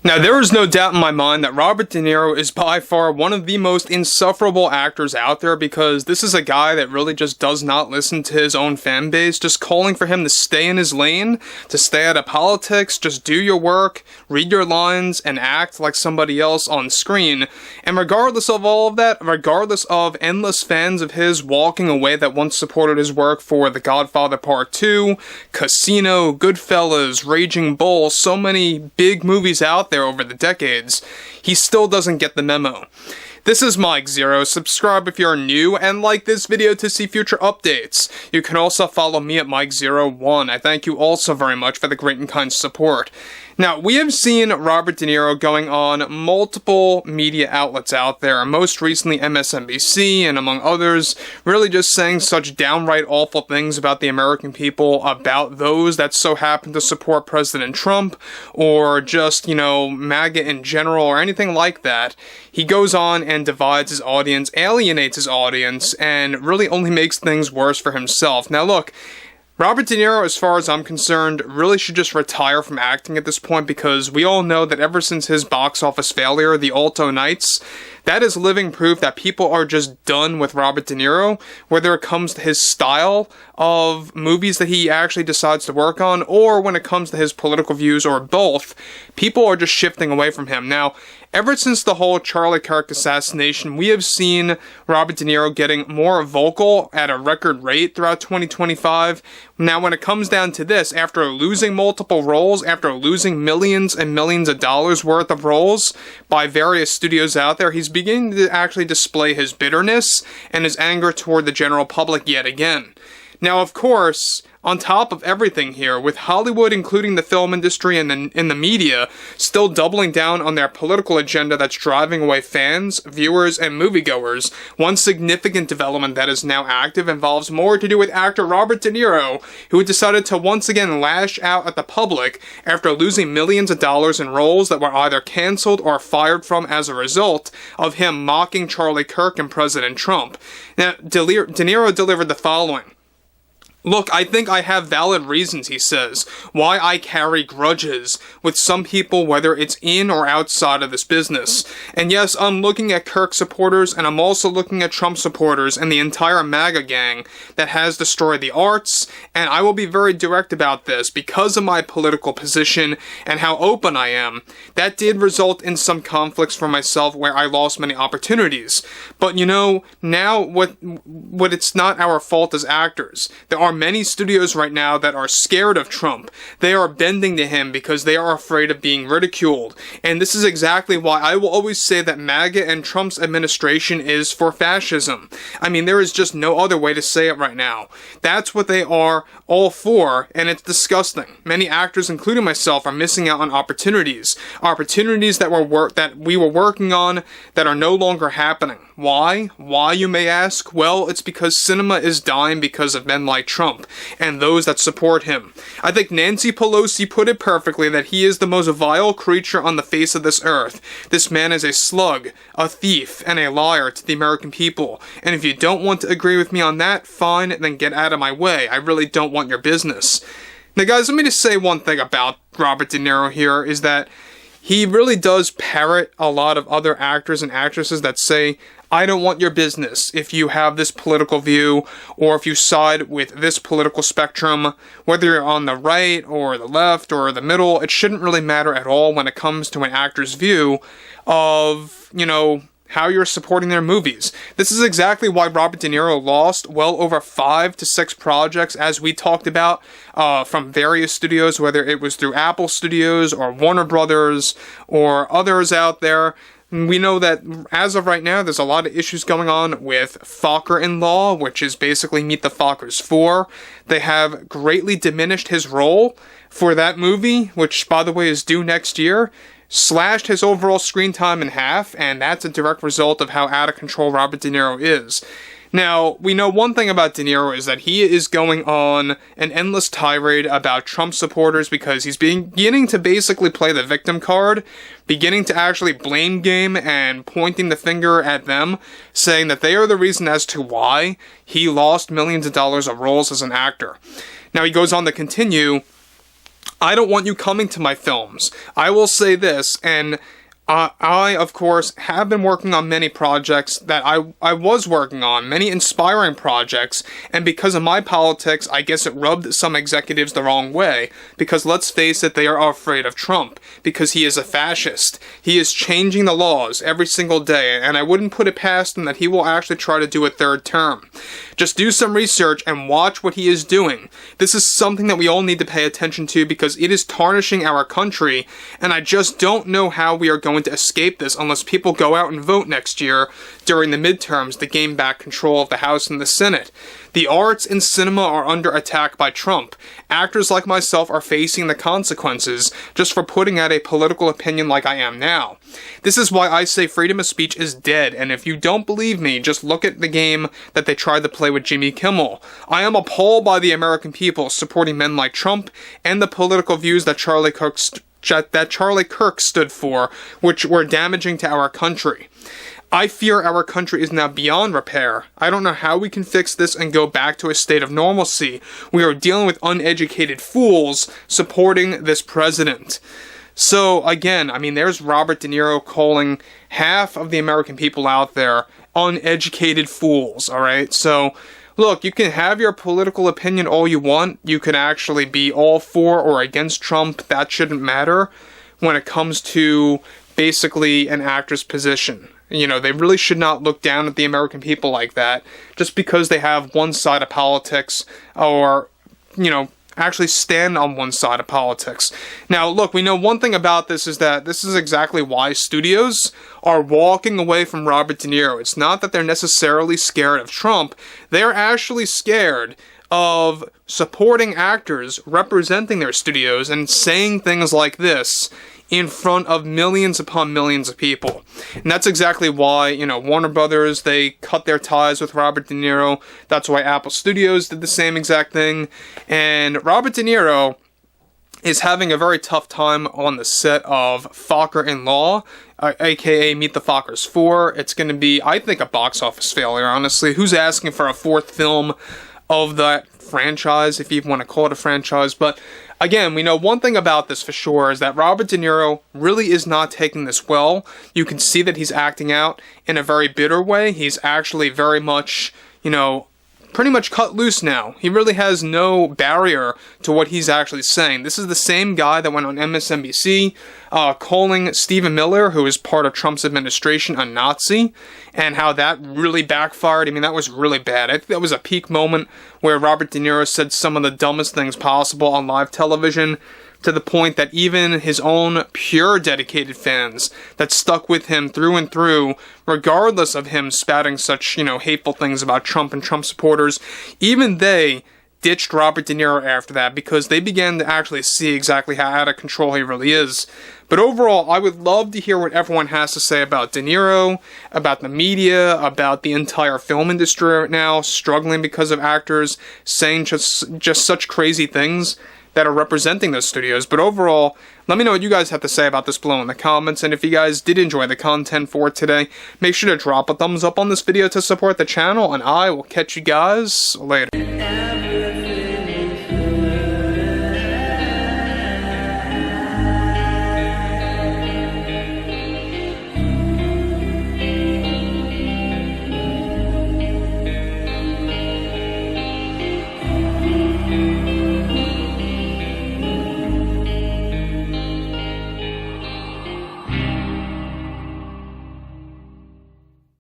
Now, there is no doubt in my mind that Robert De Niro is by far one of the most insufferable actors out there, because this is a guy that really just does not listen to his own fan base, just calling for him to stay in his lane, to stay out of politics, just do your work, read your lines, and act like somebody else on screen. And regardless of all of that, regardless of endless fans of his walking away that once supported his work for The Godfather Part 2, Casino, Goodfellas, Raging Bull, so many big movies out there over the decades, he still doesn't get the memo. This is Mike Zero. Subscribe if you're new, and like this video to see future updates. You can also follow me at Mike01. I thank you also very much for the great and kind support. Now, we have seen Robert De Niro going on multiple media outlets out there, most recently MSNBC, and among others, really just saying such downright awful things about the American people, about those that so happen to support President Trump, or just, MAGA in general, or anything like that. He goes on and divides his audience, alienates his audience, and really only makes things worse for himself. Now look, Robert De Niro, as far as I'm concerned, really should just retire from acting at this point, because we all know that ever since his box office failure, The Alto Nights, that is living proof that people are just done with Robert De Niro, whether it comes to his style of movies that he actually decides to work on, or when it comes to his political views, or both. People are just shifting away from him. Now, ever since the whole Charlie Kirk assassination, we have seen Robert De Niro getting more vocal at a record rate throughout 2025. Now, when it comes down to this, after losing multiple roles, after losing millions and millions of dollars worth of roles by various studios out there, he's beginning to actually display his bitterness and his anger toward the general public yet again. Now, of course, on top of everything here, with Hollywood, including the film industry and the media, still doubling down on their political agenda that's driving away fans, viewers, and moviegoers, one significant development that is now active involves more to do with actor Robert De Niro, who decided to once again lash out at the public after losing millions of dollars in roles that were either canceled or fired from as a result of him mocking Charlie Kirk and President Trump. Now, De Niro delivered the following. "Look, I think I have valid reasons," he says, "why I carry grudges with some people, whether it's in or outside of this business. And yes, I'm looking at Kirk supporters, and I'm also looking at Trump supporters and the entire MAGA gang that has destroyed the arts, and I will be very direct about this because of my political position and how open I am. That did result in some conflicts for myself where I lost many opportunities. But now what it's not our fault as actors. There are many studios right now that are scared of Trump. They are bending to him because they are afraid of being ridiculed. And this is exactly why I will always say that MAGA and Trump's administration is for fascism. I mean, there is just no other way to say it right now. That's what they are all for, and it's disgusting. Many actors, including myself, are missing out on opportunities that we were working on that are no longer happening. Why? Why, you may ask? Well, it's because cinema is dying because of men like Trump and those that support him. I think Nancy Pelosi put it perfectly that he is the most vile creature on the face of this earth. This man is a slug, a thief, and a liar to the American people. And if you don't want to agree with me on that, fine, then get out of my way. I really don't want your business. Now guys, let me just say one thing about Robert De Niro here, is that he really does parrot a lot of other actors and actresses that say, I don't want your business if you have this political view, or if you side with this political spectrum, whether you're on the right or the left or the middle. It shouldn't really matter at all when it comes to an actor's view of, how you're supporting their movies. This is exactly why Robert De Niro lost well over 5 to 6 projects, as we talked about, from various studios, whether it was through Apple Studios or Warner Brothers or others out there. We know that as of right now, there's a lot of issues going on with Fokker-in-Law, which is basically Meet the Fockers 4. They have greatly diminished his role for that movie, which, by the way, is due next year, slashed his overall screen time in half, and that's a direct result of how out of control Robert De Niro is. Now, we know one thing about De Niro is that he is going on an endless tirade about Trump supporters because he's beginning to basically play the victim card, beginning to actually blame game and pointing the finger at them, saying that they are the reason as to why he lost millions of dollars of roles as an actor. Now, he goes on to continue, I don't want you coming to my films. I will say this, and I, of course, have been working on many projects that I was working on, many inspiring projects, and because of my politics, I guess it rubbed some executives the wrong way, because let's face it, they are afraid of Trump, because he is a fascist. He is changing the laws every single day, and I wouldn't put it past him that he will actually try to do a third term. Just do some research and watch what he is doing. This is something that we all need to pay attention to because it is tarnishing our country, and I just don't know how we are going to escape this unless people go out and vote next year during the midterms to gain back control of the House and the Senate. The arts and cinema are under attack by Trump. Actors like myself are facing the consequences just for putting out a political opinion like I am now. This is why I say freedom of speech is dead, and if you don't believe me, just look at the game that they tried to play with Jimmy Kimmel. I am appalled by the American people supporting men like Trump and the political views that Charlie Kirk stood for, which were damaging to our country. I fear our country is now beyond repair. I don't know how we can fix this and go back to a state of normalcy. We are dealing with uneducated fools supporting this president. So, again, I mean, there's Robert De Niro calling half of the American people out there uneducated fools, alright? So, look, you can have your political opinion all you want. You can actually be all for or against Trump. That shouldn't matter when it comes to basically an actor's position. You know, they really should not look down at the American people like that just because they have one side of politics or, you know, actually stand on one side of politics. Now, look, we know one thing about this is that this is exactly why studios are walking away from Robert De Niro. It's not that they're necessarily scared of Trump. They're actually scared of supporting actors representing their studios and saying things like this in front of millions upon millions of people. And that's exactly why, you know, Warner Brothers, they cut their ties with Robert De Niro. That's why Apple Studios did the same exact thing. And Robert De Niro is having a very tough time on the set of Fokker in Law, aka Meet the Fockers 4. It's going to be, I think, a box office failure, honestly. Who's asking for a fourth film of that franchise, if you even want to call it a franchise? But again, we know one thing about this for sure is that Robert De Niro really is not taking this well. You can see that he's acting out in a very bitter way. He's actually very much, you know, pretty much cut loose now. He really has no barrier to what he's actually saying. This is the same guy that went on MSNBC calling Stephen Miller, who is part of Trump's administration, a Nazi, and how that really backfired. I mean, that was really bad. I think that was a peak moment where Robert De Niro said some of the dumbest things possible on live television, to the point that even his own pure dedicated fans that stuck with him through and through, regardless of him spouting such, you know, hateful things about Trump and Trump supporters, even they ditched Robert De Niro after that because they began to actually see exactly how out of control he really is. But overall, I would love to hear what everyone has to say about De Niro, about the media, about the entire film industry right now, struggling because of actors saying just such crazy things that are representing those studios. But overall, let me know what you guys have to say about this below in the comments, and if you guys did enjoy the content for today, make sure to drop a thumbs up on this video to support the channel, and I will catch you guys later.